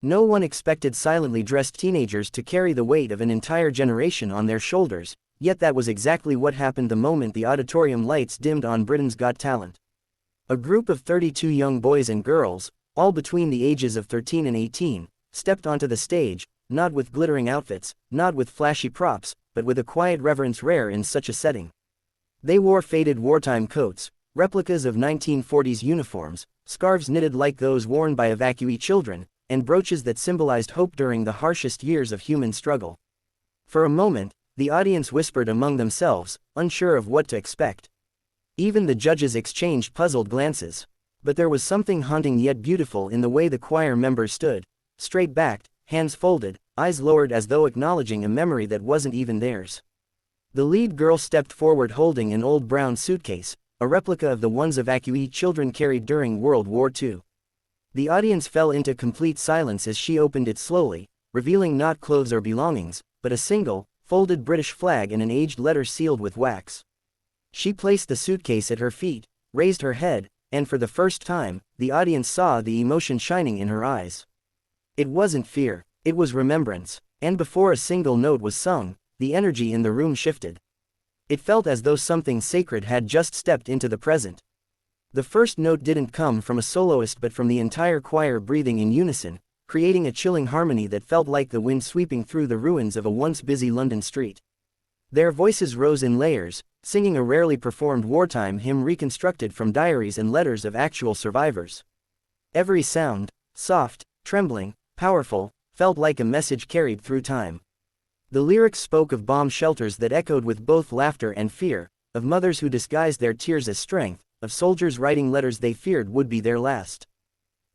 No one expected silently dressed teenagers to carry the weight of an entire generation on their shoulders, yet that was exactly what happened the moment the auditorium lights dimmed on Britain's Got Talent. A group of 32 young boys and girls, all between the ages of 13 and 18, stepped onto the stage, not with glittering outfits, not with flashy props, but with a quiet reverence rare in such a setting. They wore faded wartime coats, replicas of 1940s uniforms, scarves knitted like those worn by evacuee children, and brooches that symbolized hope during the harshest years of human struggle. For a moment, the audience whispered among themselves, unsure of what to expect. Even the judges exchanged puzzled glances. But there was something haunting yet beautiful in the way the choir members stood, straight-backed, hands folded, eyes lowered as though acknowledging a memory that wasn't even theirs. The lead girl stepped forward holding an old brown suitcase, a replica of the ones evacuee children carried during World War II. The audience fell into complete silence as she opened it slowly, revealing not clothes or belongings, but a single, folded British flag and an aged letter sealed with wax. She placed the suitcase at her feet, raised her head, and for the first time, the audience saw the emotion shining in her eyes. It wasn't fear, it was remembrance, and before a single note was sung, the energy in the room shifted. It felt as though something sacred had just stepped into the present. The first note didn't come from a soloist but from the entire choir breathing in unison, creating a chilling harmony that felt like the wind sweeping through the ruins of a once busy London street. Their voices rose in layers, singing a rarely performed wartime hymn reconstructed from diaries and letters of actual survivors. Every sound, soft, trembling, powerful, felt like a message carried through time. The lyrics spoke of bomb shelters that echoed with both laughter and fear, of mothers who disguised their tears as strength, of soldiers writing letters they feared would be their last.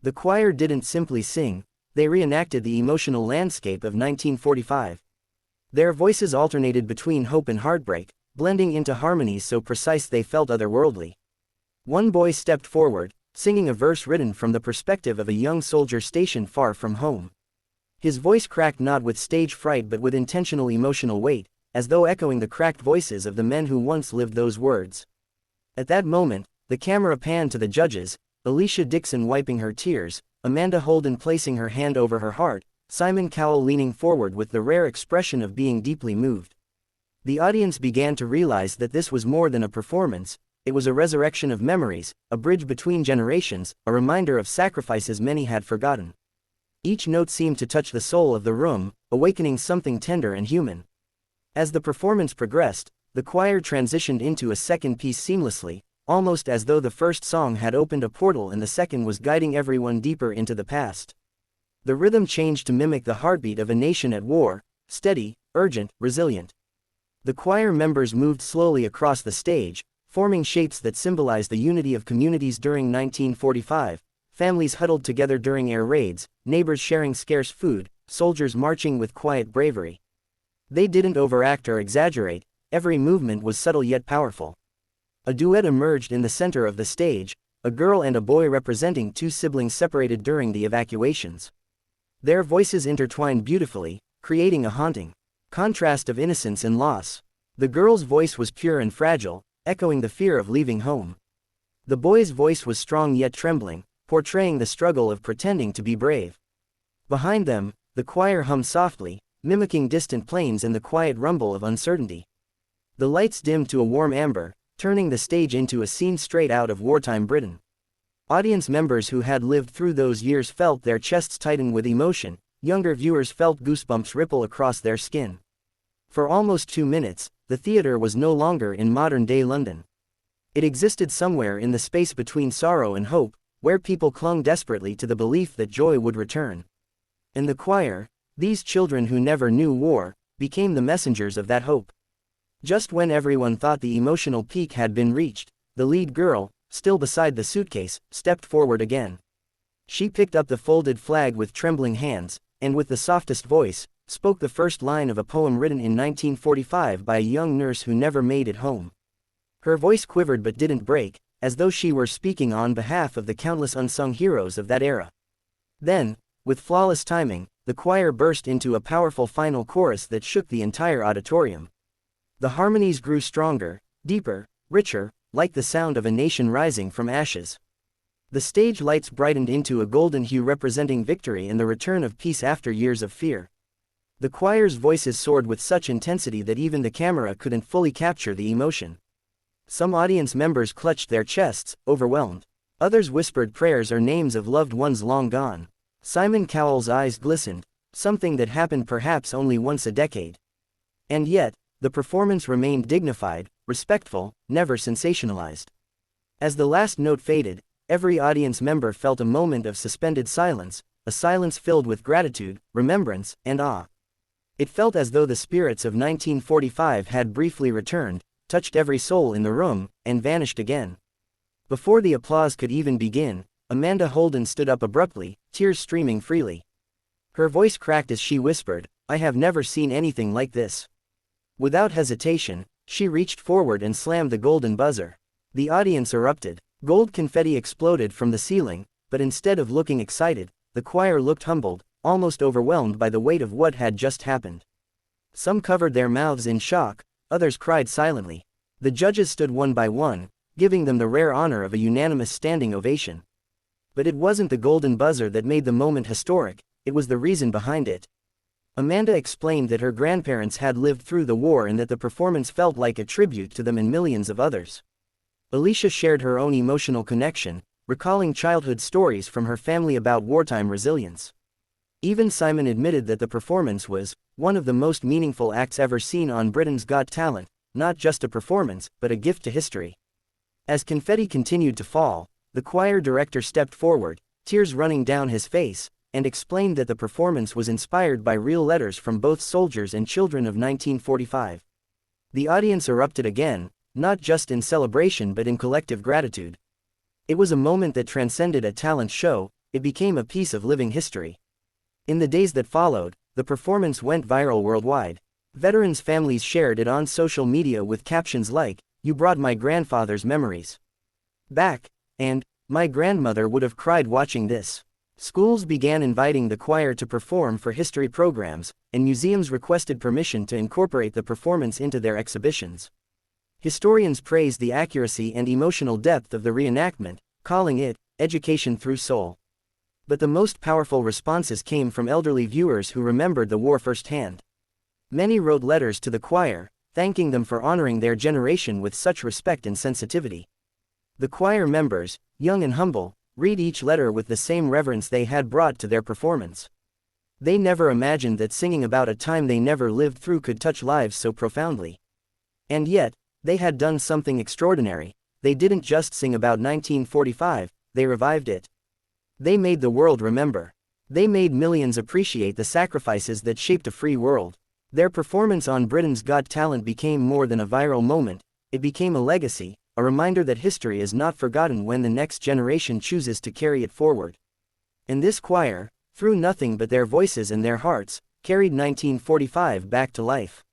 The choir didn't simply sing, they reenacted the emotional landscape of 1945. Their voices alternated between hope and heartbreak, blending into harmonies so precise they felt otherworldly. One boy stepped forward, singing a verse written from the perspective of a young soldier stationed far from home. His voice cracked not with stage fright but with intentional emotional weight, as though echoing the cracked voices of the men who once lived those words. At that moment, the camera panned to the judges, Alicia Dixon wiping her tears, Amanda Holden placing her hand over her heart, Simon Cowell leaning forward with the rare expression of being deeply moved. The audience began to realize that this was more than a performance, it was a resurrection of memories, a bridge between generations, a reminder of sacrifices many had forgotten. Each note seemed to touch the soul of the room, awakening something tender and human. As the performance progressed, the choir transitioned into a second piece seamlessly, almost as though the first song had opened a portal and the second was guiding everyone deeper into the past. The rhythm changed to mimic the heartbeat of a nation at war, steady, urgent, resilient. The choir members moved slowly across the stage, forming shapes that symbolized the unity of communities during 1945, families huddled together during air raids, neighbors sharing scarce food, soldiers marching with quiet bravery. They didn't overact or exaggerate, every movement was subtle yet powerful. A duet emerged in the center of the stage, a girl and a boy representing two siblings separated during the evacuations. Their voices intertwined beautifully, creating a haunting contrast of innocence and loss. The girl's voice was pure and fragile, echoing the fear of leaving home. The boy's voice was strong yet trembling, portraying the struggle of pretending to be brave. Behind them, the choir hummed softly, mimicking distant planes and the quiet rumble of uncertainty. The lights dimmed to a warm amber, turning the stage into a scene straight out of wartime Britain. Audience members who had lived through those years felt their chests tighten with emotion, younger viewers felt goosebumps ripple across their skin. For almost 2 minutes, the theater was no longer in modern-day London. It existed somewhere in the space between sorrow and hope, where people clung desperately to the belief that joy would return. And the choir, these children who never knew war, became the messengers of that hope. Just when everyone thought the emotional peak had been reached, the lead girl, still beside the suitcase, stepped forward again. She picked up the folded flag with trembling hands, and with the softest voice, spoke the first line of a poem written in 1945 by a young nurse who never made it home. Her voice quivered but didn't break, as though she were speaking on behalf of the countless unsung heroes of that era. Then, with flawless timing, the choir burst into a powerful final chorus that shook the entire auditorium. The harmonies grew stronger, deeper, richer, like the sound of a nation rising from ashes. The stage lights brightened into a golden hue representing victory and the return of peace after years of fear. The choir's voices soared with such intensity that even the camera couldn't fully capture the emotion. Some audience members clutched their chests, overwhelmed. Others whispered prayers or names of loved ones long gone. Simon Cowell's eyes glistened, something that happened perhaps only once a decade. And yet, the performance remained dignified, respectful, never sensationalized. As the last note faded, every audience member felt a moment of suspended silence, a silence filled with gratitude, remembrance, and awe. It felt as though the spirits of 1945 had briefly returned, touched every soul in the room, and vanished again. Before the applause could even begin, Amanda Holden stood up abruptly, tears streaming freely. Her voice cracked as she whispered, "I have never seen anything like this." Without hesitation, she reached forward and slammed the golden buzzer. The audience erupted. Gold confetti exploded from the ceiling, but instead of looking excited, the choir looked humbled, almost overwhelmed by the weight of what had just happened. Some covered their mouths in shock, others cried silently. The judges stood one by one, giving them the rare honor of a unanimous standing ovation. But it wasn't the golden buzzer that made the moment historic, it was the reason behind it. Amanda explained that her grandparents had lived through the war and that the performance felt like a tribute to them and millions of others. Alicia shared her own emotional connection, recalling childhood stories from her family about wartime resilience. Even Simon admitted that the performance was one of the most meaningful acts ever seen on Britain's Got Talent, not just a performance, but a gift to history. As confetti continued to fall, the choir director stepped forward, tears running down his face, and explained that the performance was inspired by real letters from both soldiers and children of 1945. The audience erupted again, not just in celebration but in collective gratitude. It was a moment that transcended a talent show, it became a piece of living history. In the days that followed, the performance went viral worldwide. Veterans' families shared it on social media with captions like, "You brought my grandfather's memories back," and "My grandmother would have cried watching this." Schools began inviting the choir to perform for history programs, and museums requested permission to incorporate the performance into their exhibitions. Historians praised the accuracy and emotional depth of the reenactment, calling it education through soul. But the most powerful responses came from elderly viewers who remembered the war firsthand. Many wrote letters to the choir, thanking them for honoring their generation with such respect and sensitivity. The choir members, young and humble, read each letter with the same reverence they had brought to their performance. They never imagined that singing about a time they never lived through could touch lives so profoundly. And yet, they had done something extraordinary. They didn't just sing about 1945, they revived it. They made the world remember. They made millions appreciate the sacrifices that shaped a free world. Their performance on Britain's Got Talent became more than a viral moment, it became a legacy, a reminder that history is not forgotten when the next generation chooses to carry it forward. And this choir, through nothing but their voices and their hearts, carried 1945 back to life.